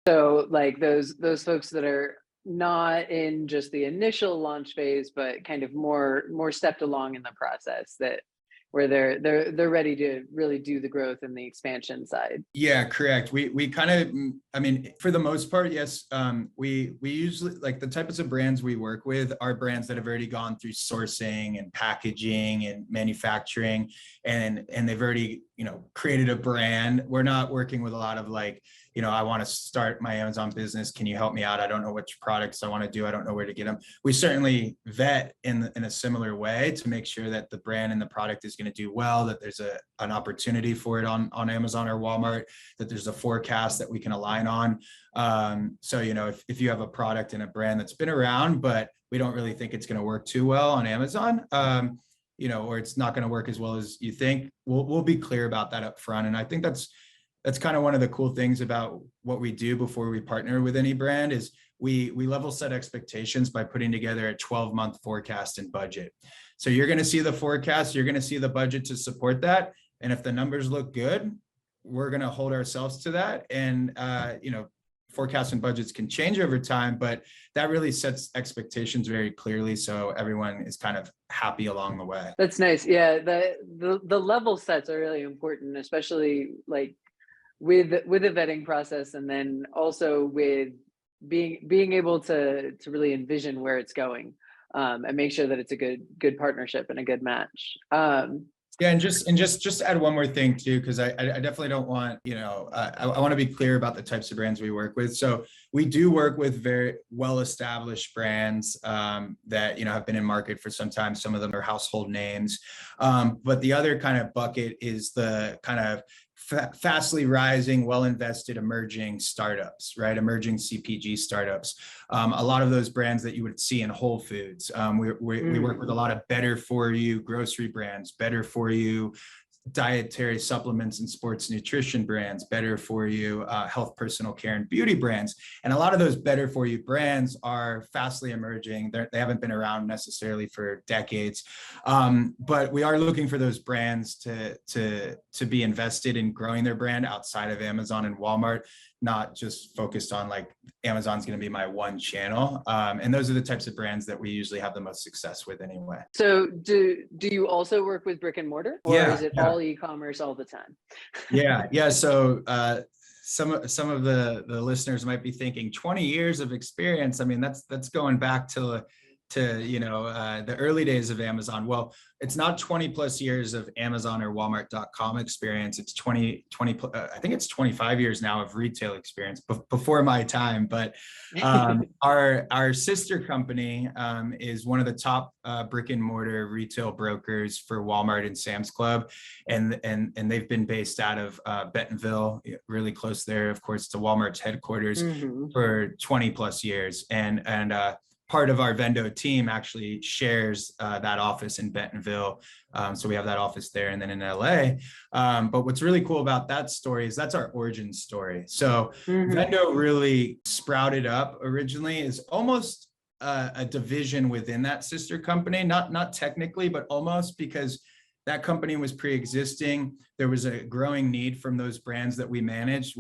So like those folks that are not in just the initial launch phase, but kind of more stepped along in the process that where they're ready to really do the growth and the expansion side. Yeah, correct. We kind of, I mean, for the most part, yes. We usually, like, the types of brands we work with are brands that have already gone through sourcing and packaging and manufacturing, and they've already, created a brand. We're not working with a lot of, like, I want to start my Amazon business. Can you help me out? I don't know which products I want to do. I don't know where to get them. We certainly vet in a similar way to make sure that the brand and the product is going to do well, that there's an opportunity for it on Amazon or Walmart, that there's a forecast that we can align on. So, if you have a product and a brand that's been around, but we don't really think it's going to work too well on Amazon, or it's not going to work as well as you think, we'll be clear about that up front. And I think that's kind of one of the cool things about what we do before we partner with any brand is we level set expectations by putting together a 12-month forecast and budget. So you're going to see the forecast, you're going to see the budget to support that. And if the numbers look good, we're going to hold ourselves to that. And, forecasts and budgets can change over time, but that really sets expectations very clearly. So everyone is kind of happy along the way. That's nice. Yeah. The level sets are really important, especially like with a vetting process, and then also with being able to really envision where it's going, and make sure that it's a good partnership and a good match. Yeah, and just add one more thing too, because I definitely don't want, I want to be clear about the types of brands we work with. So we do work with very well-established brands that have been in market for some time. Some of them are household names, but the other kind of bucket is the kind of fastly rising, well-invested, emerging startups, right? Emerging CPG startups. A lot of those brands that you would see in Whole Foods. We work with a lot of better for you grocery brands, better for you dietary supplements and sports nutrition brands, better for you health, personal care, and beauty brands. And a lot of those better for you brands are fastly emerging. They haven't been around necessarily for decades, but we are looking for those brands to be invested in growing their brand outside of Amazon and Walmart, not just focused on like Amazon's going to be my one channel. And those are the types of brands that we usually have the most success with anyway. So do you also work with brick and mortar, or is it all e-commerce all the time? Yeah. So some of the listeners might be thinking 20 years of experience. I mean, that's going back to the early days of Amazon. Well, it's not 20 plus years of Amazon or Walmart.com experience. It's 20, I think it's 25 years now of retail experience before my time. But our sister company is one of the top brick and mortar retail brokers for Walmart and Sam's Club. And they've been based out of Bentonville, really close there, of course, to Walmart's headquarters for 20 plus years. And part of our Vendo team actually shares that office in Bentonville. So we have that office there and then in LA. But what's really cool about that story is that's our origin story. So Vendo really sprouted up originally as almost a division within that sister company, not technically, but almost, because that company was pre-existing. There was a growing need from those brands that we managed.